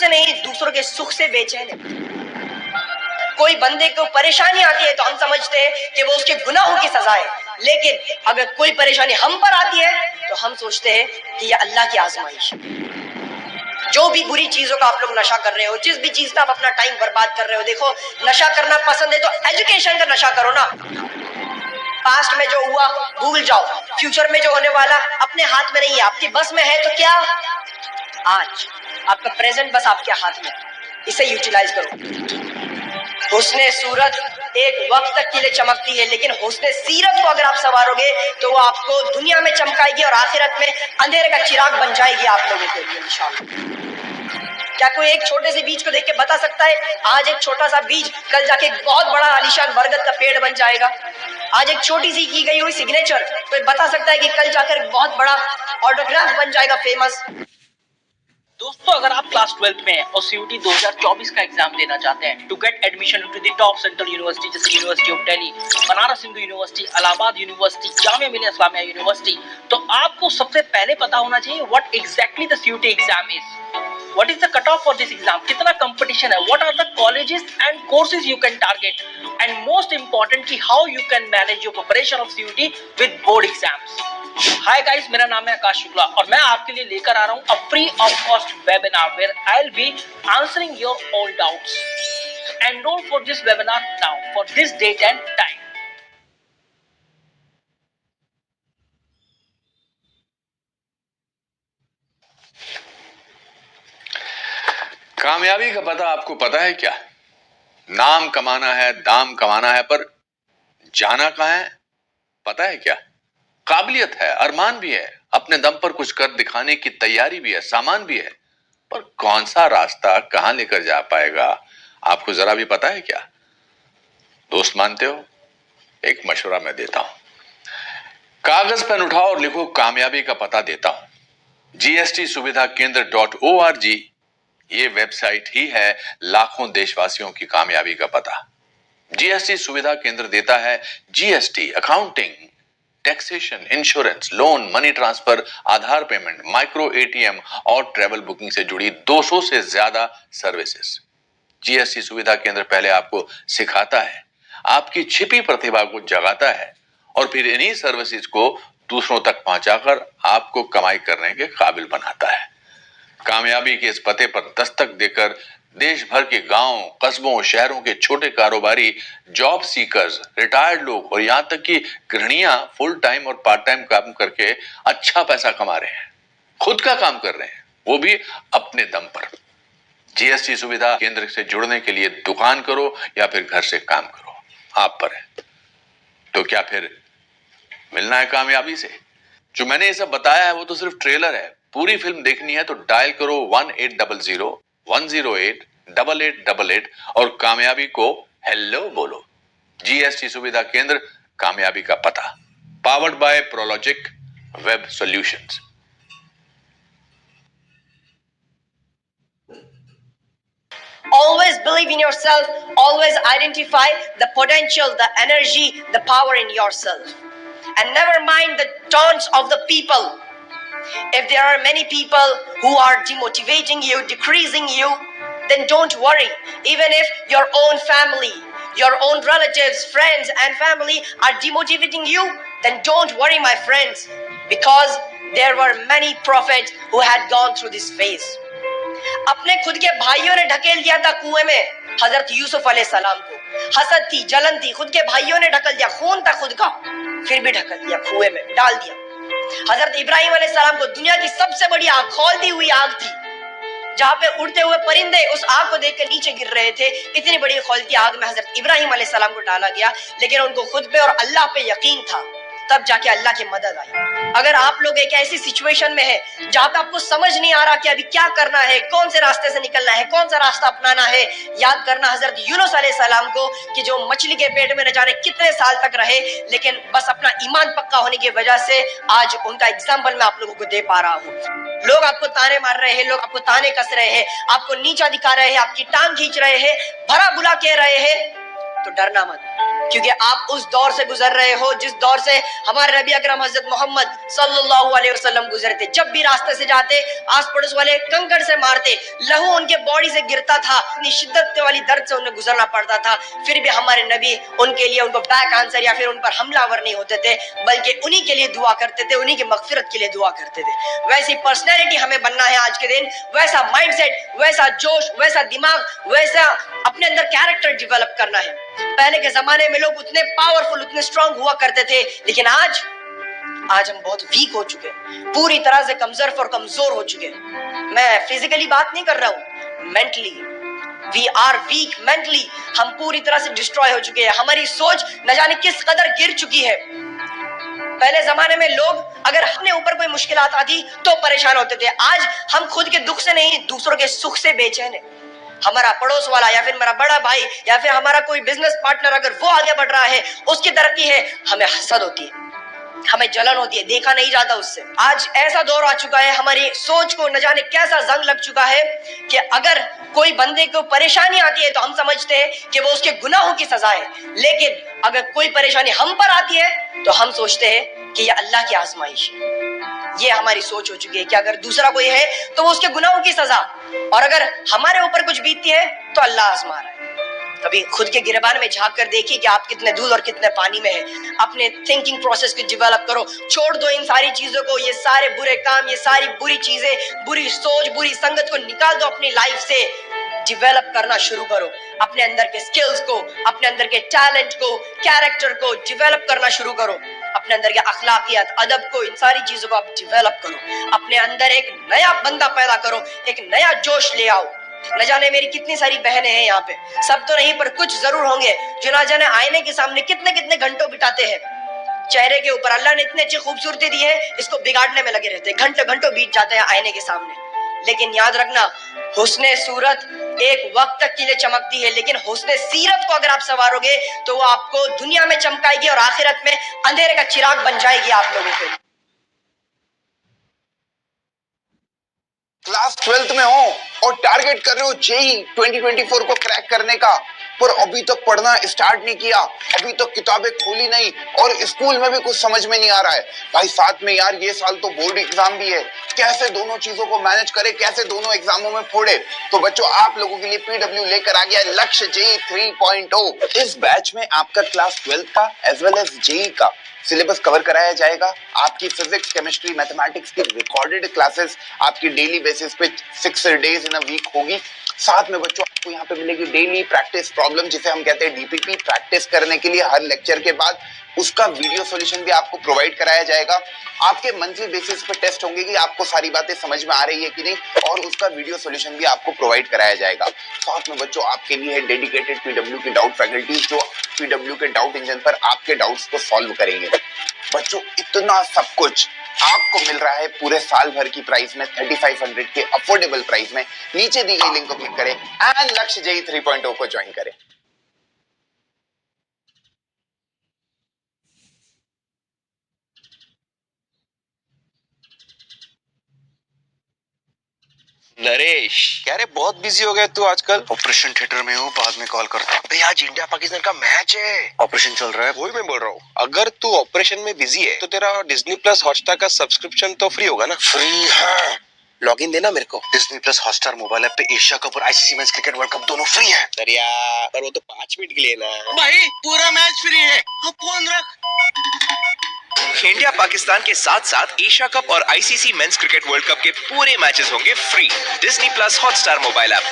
से नहीं, दूसरों के सुख से बेचैन है। कोई बंदे को परेशानी आती है तो हम समझते हैं कि वो उसके गुनाहों की सजा है, लेकिन अगर कोई परेशानी हम पर आती है तो हम सोचते हैं कि यह अल्लाह की आजमाइश। जो भी बुरी चीजों का आप लोग नशा कर रहे हो, जिस भी चीज का आप अपना टाइम बर्बाद कर रहे हो, देखो नशा करना पसंद है तो एजुकेशन का नशा करो ना। पास्ट में जो हुआ भूल जाओ, फ्यूचर में जो होने वाला अपने हाथ में नहीं है, आपकी बस में है तो क्या, आज आपका प्रेजेंट बस आपके हाथ में, इसे यूटिलाइज करो। हुस्ने सूरत एक वक्त तक के लिए चमकती है, लेकिन हुस्ने सीरत को अगर आप संवारोगे तो वो आपको दुनिया में चमकाएगी और आखिरत में अंधेरे का चिराग बन जाएगी आप लोगों के लिए इंशाअल्लाह। क्या कोई एक छोटे से बीज को देख के बता सकता है आज एक छोटा सा बीज कल जाके बहुत बड़ा आलीशान बरगद का पेड़ बन जाएगा? आज एक छोटी सी की गई हुई सिग्नेचर कोई बता सकता है कि कल जाकर बहुत बड़ा ऑटोग्राफ बन जाएगा फेमस? दोस्तों, अगर आप क्लास 12th में हैं और सीयूटी 2024 का एग्जाम देना चाहते हैं to get admission to the top central university जैसे university of Delhi, Banaras Hindu university, Allahabad university, Jamia Millia Islamia university, तो आपको सबसे पहले पता होना चाहिए what exactly the CUT exam is, what is the cut off for this exam, कितना कंपटीशन है, what are the colleges and courses you can target, and most importantly how you can manage your preparation of CUT with board exams. Hi guys, मेरा नाम है आकाश शुक्ला और मैं आपके लिए लेकर आ रहा हूं a free of cost webinar where I will be answering your all doubts. Enroll for this webinar now for this date and time. कामयाबी का पता आपको पता है क्या? नाम कमाना है, दाम कमाना है, पर जाना कहां है पता है क्या? काबिलियत है, अरमान भी है, अपने दम पर कुछ कर दिखाने की तैयारी भी है, सामान भी है, पर कौन सा रास्ता कहां लेकर जा पाएगा आपको जरा भी पता है क्या? दोस्त मानते हो? एक मशवरा मैं देता हूं, कागज पेन उठाओ और लिखो कामयाबी का पता देता हूं। जीएसटी सुविधा केंद्र .org ये वेबसाइट ही है लाखों देशवासियों की कामयाबी का पता। जीएसटी सुविधा केंद्र देता है GST, accounting, taxation, insurance, loan, money transfer, Aadhaar payment, micro ATM और ट्रैवल बुकिंग से जुड़ी 200 से ज्यादा सर्विसेज। जीएसटी सुविधा केंद्र पहले आपको सिखाता है, आपकी छिपी प्रतिभा को जगाता है और फिर इन्हीं सर्विसेज को दूसरों तक पहुंचाकर आपको कमाई करने के काबिल बनाता है। कामयाबी के इस पते पर दस्तक देकर देश भर के गांव, कस्बों, शहरों के छोटे कारोबारी, जॉब सीकर्स, रिटायर्ड लोग और यहां तक कि गृहिणियां फुल टाइम और पार्ट टाइम काम करके अच्छा पैसा कमा रहे हैं, खुद का काम कर रहे हैं, वो भी अपने दम पर। जीएसटी सुविधा केंद्र से जुड़ने के लिए दुकान करो या फिर घर से काम करो, आप पर है। तो क्या फिर मिलना है कामयाबी से? जो मैंने ये सब बताया है वो तो सिर्फ ट्रेलर है। पूरी फिल्म देखनी है तो डायल करो 1800-108-8888 और कामयाबी को हेलो बोलो। जीएसटी सुविधा केंद्र, कामयाबी का पता। Powered by Pro Logic web solutions. Always believe in yourself, always identify the potential, the energy, the power in yourself, and never mind the taunts of the people. If there are many people who are demotivating you, decreasing you, then don't worry. Even if your own family, your own relatives, friends and family are demotivating you, then don't worry my friends, because there were many prophets who had gone through this phase. अपने खुद के भाइयों ने ढकेल दिया था कुएं में हजरत यूसुफ अलैहिस्सलाम को, हसद थी, जलन थी, खुद के भाइयों ने ढकल दिया, खून था खुद का, फिर भी ढकल दिया, कुएं में डाल दिया। हजरत इब्राहिम अलैहिस्सलाम को दुनिया की सबसे बड़ी आग, खौलती हुई आग थी, जहां पे उड़ते हुए परिंदे उस आग को देख कर नीचे गिर रहे थे, इतनी बड़ी खौलती आग में हजरत इब्राहिम अलैहिस्सलाम को डाला गया, लेकिन उनको खुद पे और अल्लाह पे यकीन था, तब जाके अल्लाह की मदद आई। अगर आप लोग एक ऐसी सिचुएशन में है जहां पे आपको समझ नहीं आ रहा कि अभी क्या करना है, कौन से रास्ते से निकलना है, कौन सा रास्ता अपनाना है, याद करना हजरत यूनुस अलैहिस्सलाम को कि जो मछली के पेट में न जाने कितने साल तक रहे, लेकिन बस अपना ईमान पक्का होने की वजह से आज उनका एग्जाम्पल मैं आप लोगों को दे पा रहा हूँ। लोग आपको ताने मार रहे हैं, लोग आपको ताने कस रहे हैं, आपको नीचा दिखा रहे हैं, आपकी टांग खींच रहे हैं, भला बुरा कह रहे हैं, तो डरना मत, क्योंकि आप उस दौर से गुजर रहे हो जिस दौर से हमारे नबी अकरम हजरत मोहम्मद सल्लल्लाहु अलैहि वसल्लम गुजरे थे। जब भी रास्ते से जाते, आस पड़ोस वाले कंकड़ से मारते, लहू उनके बॉडी से गिरता था, इतनी शिद्दत वाली दर्द से उन्हें गुजरना पड़ता था, फिर भी हमारे नबी उनके लिए उनको बैक आंसर या फिर उन पर हमलावर नहीं होते थे, बल्कि उन्हीं के लिए दुआ करते थे, उन्हीं की मगफिरत के लिए दुआ करते थे। वैसी पर्सनैलिटी हमें बनना है आज के दिन, वैसा माइंडसेट, वैसा जोश, वैसा दिमाग, वैसा अपने अंदर कैरेक्टर डेवलप करना है। पहले के जमाने में लोग उतने पावरफुल, उतने स्ट्रांग हुआ करते थे, लेकिन आज हम बहुत वीक हो चुके हैं, पूरी तरह से कमजोर हो चुके हैं। मैं फिजिकली बात नहीं कर रहा हूं, mentally we are weak mentally. हम पूरी तरह से डिस्ट्रॉय हो चुके हैं, हमारी सोच न जाने किस कदर गिर चुकी है। पहले जमाने में लोग अगर अपने ऊपर कोई मुश्किल आती तो परेशान होते थे, आज हम खुद के दुख से नहीं, दूसरों के सुख से बेचैन है। हमारा पड़ोस वाला या फिर मेरा बड़ा भाई या फिर हमारा कोई बिजनेस पार्टनर अगर वो आगे बढ़ रहा है, उसकी तरक्की है, हमें हसद होती है, हमें जलन होती है, देखा नहीं जाता उससे। आज ऐसा दौर आ चुका है, हमारी सोच को न जाने कैसा जंग लग चुका है कि अगर कोई बंदे को परेशानी आती है तो हम समझते हैं कि वो उसके गुनाहों की सजा है, लेकिन अगर कोई परेशानी हम पर आती है तो हम सोचते हैं कि ये अल्लाह की आजमाइश है। ये हमारी सोच हो चुकी है कि अगर दूसरा कोई है तो वो उसके गुनाहों की सजा, और अगर हमारे ऊपर कुछ बीतती है तो अल्लाह आजमा रहा है। कभी खुद के गिरबान में झांक कर देखिए कि आप कितने दूध और कितने पानी में हैं। अपने थिंकिंग प्रोसेस को डेवलप करो, छोड़ दो इन सारी चीजों को, ये सारे बुरे काम, ये सारी बुरी चीजें, बुरी सोच, बुरी संगत को निकाल दो अपनी लाइफ से। डेवलप करना शुरू करो, अपने अंदर के स्किल्स को, अपने अंदर के टैलेंट को, कैरेक्टर को डेवलप करना शुरू करो, अपने अंदर के अखलाकियत, अदब को, इन सारी चीजों को आप डेवलप करो। अपने अंदर एक नया बंदा पैदा करो, एक नया जोश ले आओ। न जाने मेरी कितनी सारी बहनें हैं यहाँ पे, सब तो नहीं पर कुछ जरूर होंगे जो ना जाने आईने के सामने कितने कितने घंटों बिताते हैं। चेहरे के ऊपर अल्लाह ने इतनी अच्छी खूबसूरती दी है, इसको बिगाड़ने में लगे रहते हैं, घंटों घंटों बीत जाते हैं आईने के सामने। लेकिन याद रखना, हुस्ने सूरत एक वक्त तक के लिए चमकती है, लेकिन हुस्ने सीरत को अगर आप संवारोगे तो वो आपको दुनिया में चमकाएगी और आखिरत में अंधेरे का चिराग बन जाएगी आप लोगों के लिए। क्लास 12th में हो और टारगेट कर रहे हो जेई 2024 को क्रैक करने का, पर अभी तक पढ़ना स्टार्ट नहीं किया, अभी तक किताबें खोली नहीं और स्कूल में भी कुछ समझ में नहीं आ रहा है। भाई साथ में यार ये साल तो बोर्ड एग्जाम भी है, कैसे दोनों चीजों को मैनेज करे, कैसे दोनों एग्जामों में फोड़े। तो बच्चों आप लोगों के लिए पीडब्ल्यू लेकर आ गया है लक्ष्य जेई 3.0। इस बैच में आपका क्लास 12th का एज वेल एज जेई का सिलेबस कवर कराया जाएगा। आपकी फिजिक्स, केमिस्ट्री, मैथमेटिक्स की रिकॉर्डेड क्लासेस आपकी डेली बेसिस पे 6 डेज इन अ वीक होगी। साथ में बच्चों आपको यहाँ पे मिलेगी डेली प्रैक्टिस प्रॉब्लम, जिसे हम कहते हैं डीपीपी, प्रैक्टिस करने के लिए हर लेक्चर के बाद उसका वीडियो सॉल्यूशन भी आपको प्रोवाइड कराया जाएगा। आपके मंथली बेसिस पे टेस्ट होंगे कि आपको सारी बातें समझ में आ रही है कि नहीं, और उसका वीडियो सॉल्यूशन भी आपको प्रोवाइड कराया जाएगा। साथ में बच्चों आपके लिए डेडिकेटेड पीडब्ल्यू की डाउट फैकल्टी जो पीडब्ल्यू के डाउट इंजन पर आपके डाउट्स को सॉल्व करेंगे। बच्चों इतना सब कुछ आपको मिल रहा है पूरे साल भर की प्राइस में, 3500 के अफोर्डेबल प्राइस में। नीचे दी गई लिंक को क्लिक करें एंड लक्ष्य जेई 3.0 को ज्वाइन करें। नरेश, क्या रे बहुत बिजी हो गया तू आजकल? ऑपरेशन थिएटर में हूँ, बाद में कॉल करता हूँ। अबे आज इंडिया पाकिस्तान का मैच है, ऑपरेशन चल रहा है। वही मैं बोल रहा हूँ। अगर तू ऑपरेशन में बिजी है तो तेरा डिज्नी प्लस हॉटस्टार का सब्सक्रिप्शन तो फ्री होगा ना? फ्री है। लॉगिन देना मेरे को। Disney plus Hotstar mobile app पे एशिया कप और ICC men's cricket world cup दोनों फ्री है। अरे यार, पर वो तो 5 मिनट के लिए ना। भाई पूरा मैच फ्री है, अब फोन रख। इंडिया पाकिस्तान के साथ साथ एशिया कप और ICC men's cricket world cup के पूरे मैचेस होंगे free. Disney plus Hotstar mobile app